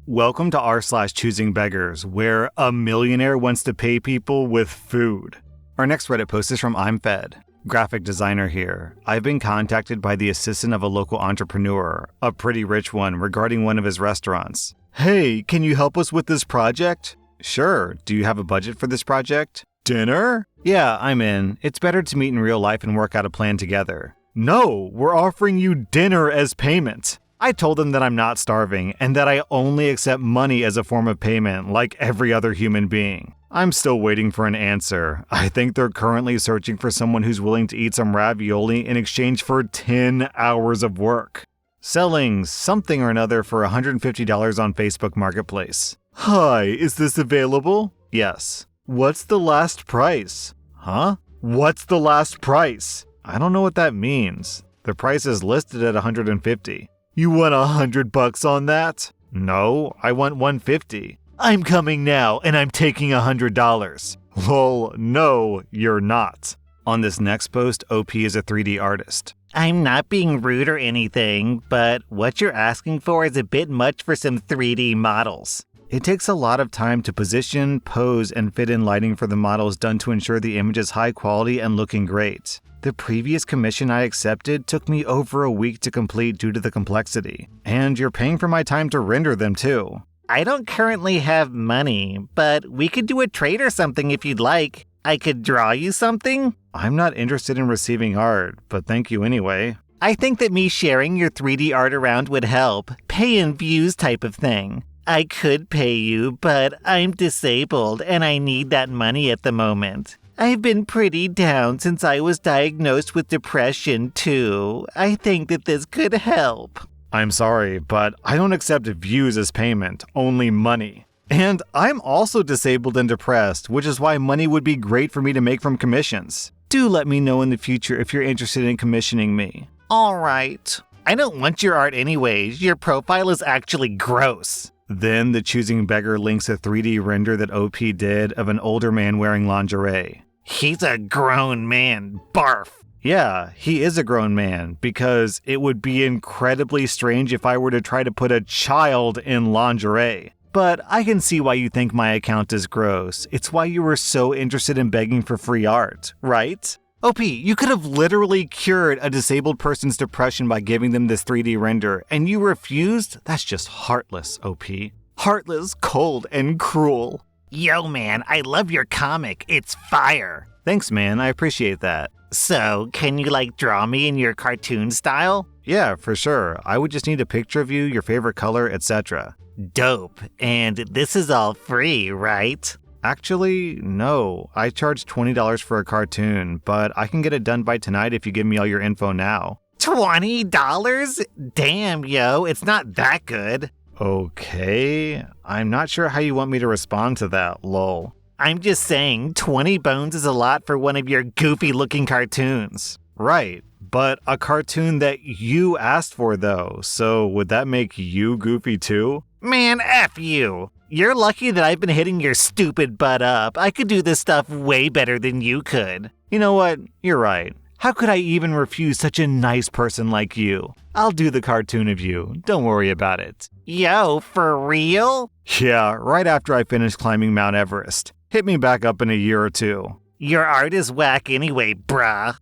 Welcome to rSlash Choosingbeggars, where a millionaire wants to pay people with food. Our next Reddit post is from I'm Fed. Graphic designer here. I've been contacted by the assistant of a local entrepreneur, a pretty rich one, regarding one of his restaurants. Hey, can you help us with this project? Sure. Do you have a budget for this project? Dinner? Yeah, I'm in. It's better to meet in real life and work out a plan together. No, we're offering you dinner as payment. I told them that I'm not starving and that I only accept money as a form of payment like every other human being. I'm still waiting for an answer. I think they're currently searching for someone who's willing to eat some ravioli in exchange for 10 hours of work. Selling something or another for $150 on Facebook Marketplace. Hi, is this available? Yes. What's the last price? Huh? What's the last price? I don't know what that means. The price is listed at $150. You want $100 on that? No, I want $150. I'm coming now and I'm taking $100. Lol, no, you're not. On this next post, OP is a 3D artist. I'm not being rude or anything, but what you're asking for is a bit much for some 3D models. It takes a lot of time to position, pose, and fit in lighting for the models done to ensure the image is high quality and looking great. The previous commission I accepted took me over a week to complete due to the complexity. And you're paying for my time to render them too. I don't currently have money, but we could do a trade or something if you'd like. I could draw you something. I'm not interested in receiving art, but thank you anyway. I think that me sharing your 3D art around would help. Pay in views type of thing. I could pay you, but I'm disabled and I need that money at the moment. I've been pretty down since I was diagnosed with depression too. I think that this could help. I'm sorry, but I don't accept views as payment, only money. And I'm also disabled and depressed, which is why money would be great for me to make from commissions. Do let me know in the future if you're interested in commissioning me. All right. I don't want your art anyways. Your profile is actually gross. Then the Choosing Beggar links a 3D render that OP did of an older man wearing lingerie. He's a grown man. Barf. Yeah, he is a grown man, because it would be incredibly strange if I were to try to put a child in lingerie. But I can see why you think my account is gross. It's why you were so interested in begging for free art, right? OP, you could have literally cured a disabled person's depression by giving them this 3D render, and you refused? That's just heartless, OP. Heartless, cold, and cruel. Yo, man, I love your comic. It's fire. Thanks, man. I appreciate that. So, can you, draw me in your cartoon style? Yeah, for sure. I would just need a picture of you, your favorite color, etc. Dope. And this is all free, right? Actually, no. I charge $20 for a cartoon, but I can get it done by tonight if you give me all your info now. $20? Damn, yo, it's not that good. Okay. I'm not sure how you want me to respond to that, lol. I'm just saying, 20 bones is a lot for one of your goofy-looking cartoons. Right, but a cartoon that you asked for, though, so would that make you goofy too? Man, F you. You're lucky that I've been hitting your stupid butt up. I could do this stuff way better than you could. You know what? You're right. How could I even refuse such a nice person like you? I'll do the cartoon of you. Don't worry about it. Yo, for real? Yeah, right after I finish climbing Mount Everest. Hit me back up in a year or two. Your art is whack anyway, bruh.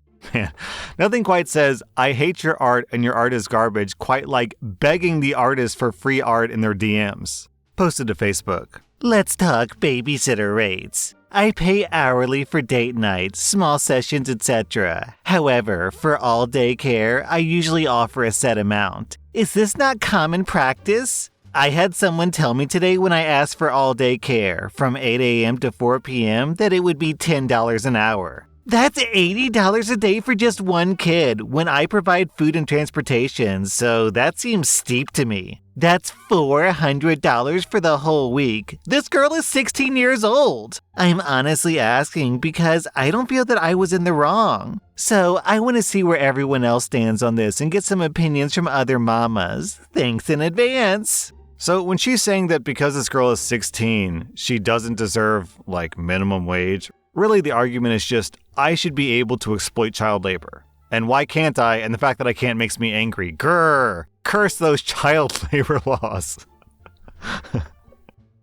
Nothing quite says, I hate your art and your art is garbage, quite like begging the artist for free art in their DMs. Posted to Facebook. Let's talk babysitter rates. I pay hourly for date nights, small sessions, etc. However, for all-day care, I usually offer a set amount. Is this not common practice? I had someone tell me today when I asked for all-day care, from 8 a.m. to 4 p.m., that it would be $10 an hour. That's $80 a day for just one kid when I provide food and transportation, so that seems steep to me. That's $400 for the whole week. This girl is 16 years old. I'm honestly asking because I don't feel that I was in the wrong. So I want to see where everyone else stands on this and get some opinions from other mamas. Thanks in advance. So when she's saying that because this girl is 16, she doesn't deserve, minimum wage, really the argument is just, I should be able to exploit child labor. And why can't I? And the fact that I can't makes me angry. Grrr! Curse those child labor laws.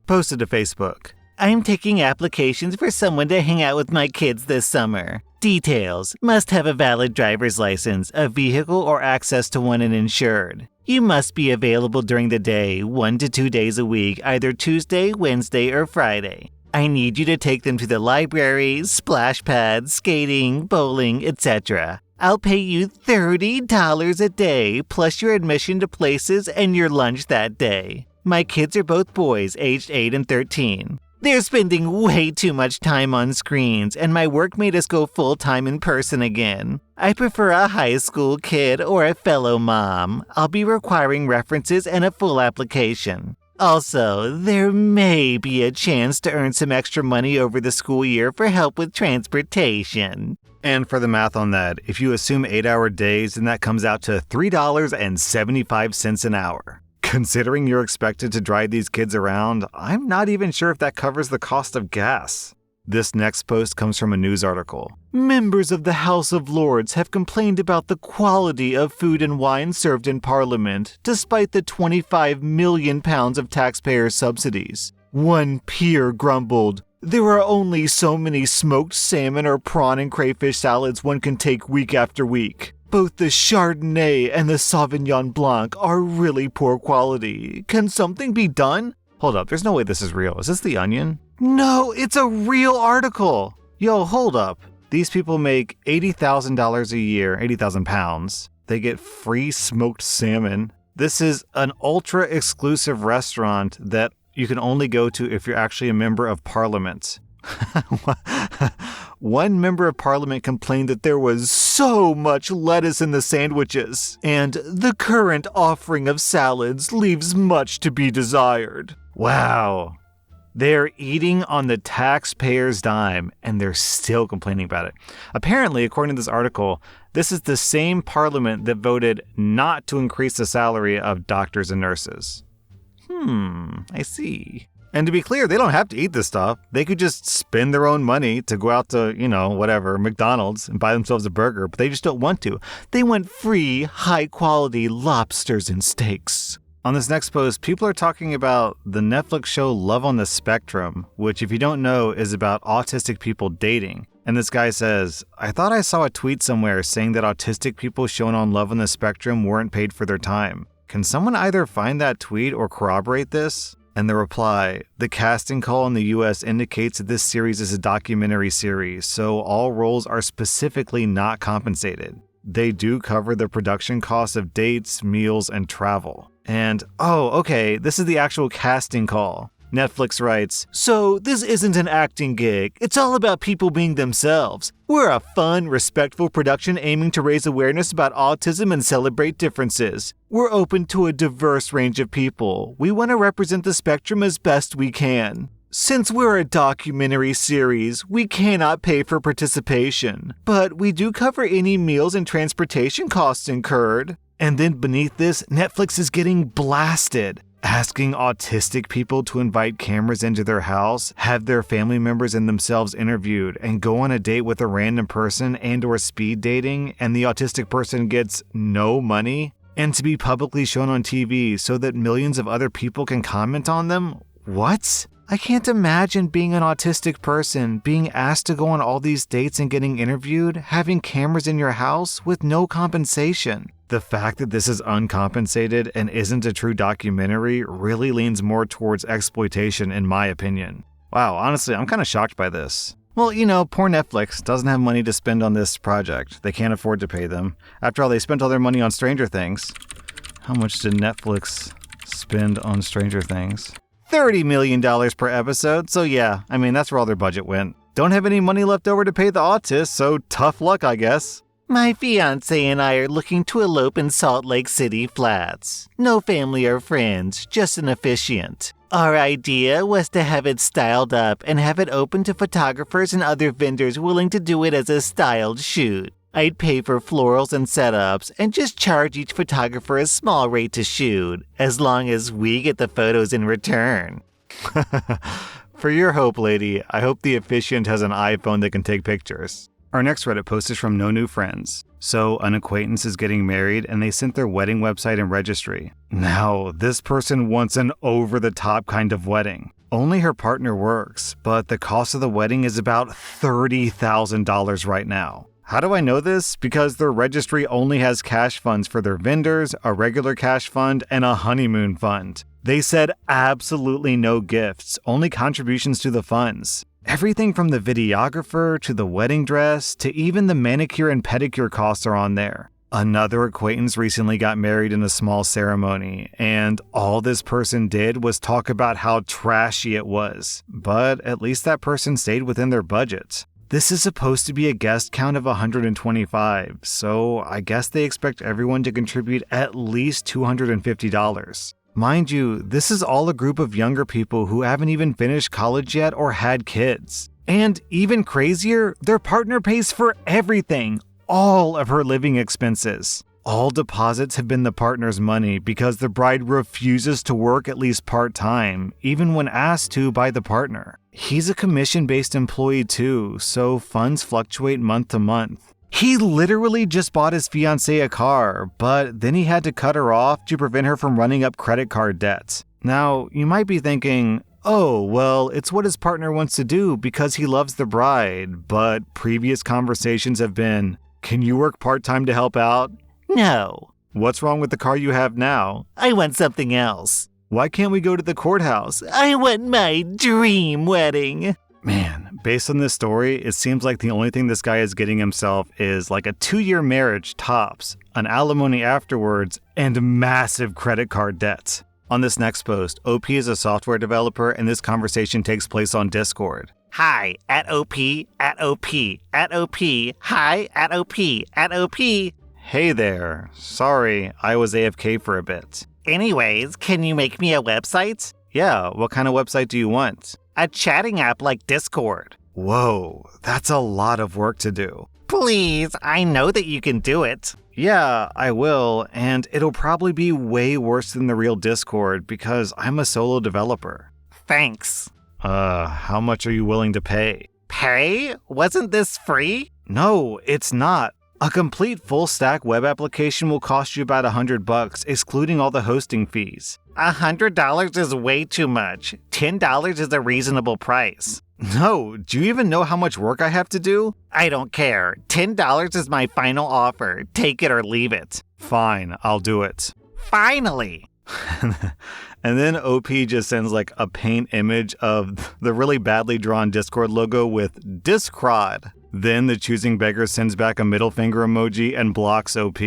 Posted to Facebook. I'm taking applications for someone to hang out with my kids this summer. Details: must have a valid driver's license, a vehicle or access to one and insured. You must be available during the day, 1 to 2 days a week, either Tuesday, Wednesday, or Friday. I need you to take them to the library, splash pads, skating, bowling, etc. I'll pay you $30 a day, plus your admission to places and your lunch that day. My kids are both boys, aged 8 and 13. They're spending way too much time on screens, and my work made us go full-time in person again. I prefer a high school kid or a fellow mom. I'll be requiring references and a full application. Also, there may be a chance to earn some extra money over the school year for help with transportation. And for the math on that, if you assume 8-hour days, then that comes out to $3.75 an hour. Considering you're expected to drive these kids around, I'm not even sure if that covers the cost of gas. This next post comes from a news article. Members of the House of Lords have complained about the quality of food and wine served in Parliament, despite the £25 million of taxpayer subsidies. One peer grumbled, "There are only so many smoked salmon or prawn and crayfish salads one can take week after week. Both the Chardonnay and the Sauvignon Blanc are really poor quality. Can something be done?" Hold up, there's no way this is real. Is this The Onion? No, it's a real article. Yo, hold up. These people make $80,000 a year, 80,000 pounds. They get free smoked salmon. This is an ultra-exclusive restaurant that you can only go to if you're actually a member of Parliament. One member of Parliament complained that there was so much lettuce in the sandwiches, and the current offering of salads leaves much to be desired. Wow. They're eating on the taxpayer's dime, and they're still complaining about it. Apparently, according to this article, this is the same Parliament that voted not to increase the salary of doctors and nurses. I see. And to be clear, they don't have to eat this stuff. They could just spend their own money to go out to, McDonald's and buy themselves a burger, but they just don't want to. They want free, high-quality lobsters and steaks. On this next post, people are talking about the Netflix show Love on the Spectrum, which, if you don't know, is about autistic people dating. And this guy says, "I thought I saw a tweet somewhere saying that autistic people shown on Love on the Spectrum weren't paid for their time. Can someone either find that tweet or corroborate this?" And the reply, "The casting call in the US indicates that this series is a documentary series, so all roles are specifically not compensated. They do cover the production costs of dates, meals, and travel." And, okay, this is the actual casting call. Netflix writes, "So this isn't an acting gig. It's all about people being themselves. We're a fun, respectful production aiming to raise awareness about autism and celebrate differences. We're open to a diverse range of people. We want to represent the spectrum as best we can. Since we're a documentary series, we cannot pay for participation, but we do cover any meals and transportation costs incurred." And then beneath this, Netflix is getting blasted, asking autistic people to invite cameras into their house, have their family members and themselves interviewed, and go on a date with a random person and/or speed dating, and the autistic person gets no money, and to be publicly shown on TV so that millions of other people can comment on them? What? I can't imagine being an autistic person, being asked to go on all these dates and getting interviewed, having cameras in your house with no compensation. The fact that this is uncompensated and isn't a true documentary really leans more towards exploitation in my opinion. Wow, honestly, I'm kind of shocked by this. Well, poor Netflix doesn't have money to spend on this project. They can't afford to pay them. After all, they spent all their money on Stranger Things. How much did Netflix spend on Stranger Things? $30 million per episode, so yeah, that's where all their budget went. Don't have any money left over to pay the autists, so tough luck, I guess. My fiancé and I are looking to elope in Salt Lake City Flats. No family or friends, just an officiant. Our idea was to have it styled up and have it open to photographers and other vendors willing to do it as a styled shoot. I'd pay for florals and setups and just charge each photographer a small rate to shoot, as long as we get the photos in return. For your hope, lady, I hope the officiant has an iPhone that can take pictures. Our next Reddit post is from No New Friends. So, an acquaintance is getting married and they sent their wedding website and registry. Now, this person wants an over-the-top kind of wedding. Only her partner works, but the cost of the wedding is about $30,000 right now. How do I know this? Because their registry only has cash funds for their vendors, a regular cash fund, and a honeymoon fund. They said absolutely no gifts, only contributions to the funds. Everything from the videographer to the wedding dress to even the manicure and pedicure costs are on there. Another acquaintance recently got married in a small ceremony, and all this person did was talk about how trashy it was. But at least that person stayed within their budget. This is supposed to be a guest count of 125, so I guess they expect everyone to contribute at least $250. Mind you, this is all a group of younger people who haven't even finished college yet or had kids. And even crazier, their partner pays for everything, all of her living expenses. All deposits have been the partner's money because the bride refuses to work at least part-time, even when asked to by the partner. He's a commission-based employee too, so funds fluctuate month to month. He literally just bought his fiancée a car, but then he had to cut her off to prevent her from running up credit card debts. Now, you might be thinking, oh, well, it's what his partner wants to do because he loves the bride, but previous conversations have been, can you work part-time to help out? No. What's wrong with the car you have now? I want something else. Why can't we go to the courthouse? I want my dream wedding. Man, based on this story, it seems like the only thing this guy is getting himself is like a 2-year marriage tops, an alimony afterwards, and massive credit card debts. On this next post, OP is a software developer and this conversation takes place on Discord. Hi, @OP, @OP, @OP, hi, @OP, @OP. Hey there. Sorry, I was AFK for a bit. Anyways, can you make me a website? Yeah, what kind of website do you want? A chatting app like Discord. Whoa, that's a lot of work to do. Please, I know that you can do it. Yeah, I will, and it'll probably be way worse than the real Discord because I'm a solo developer. Thanks. How much are you willing to pay? Pay? Wasn't this free? No, it's not. A complete full-stack web application will cost you about $100, excluding all the hosting fees. $100 is way too much. $10 is a reasonable price. No, do you even know how much work I have to do? I don't care. $10 is my final offer. Take it or leave it. Fine, I'll do it. Finally! And then OP just sends like a paint image of the really badly drawn Discord logo with Discrod. Then the Choosing Beggars sends back a middle finger emoji and blocks OP.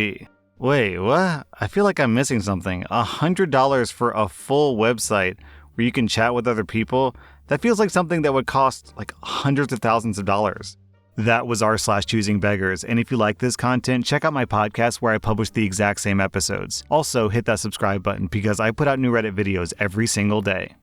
Wait, what? I feel like I'm missing something. $100 for a full website where you can chat with other people? That feels like something that would cost like hundreds of thousands of dollars. That was r/ChoosingBeggars, and if you like this content, check out my podcast where I publish the exact same episodes. Also, hit that subscribe button because I put out new Reddit videos every single day.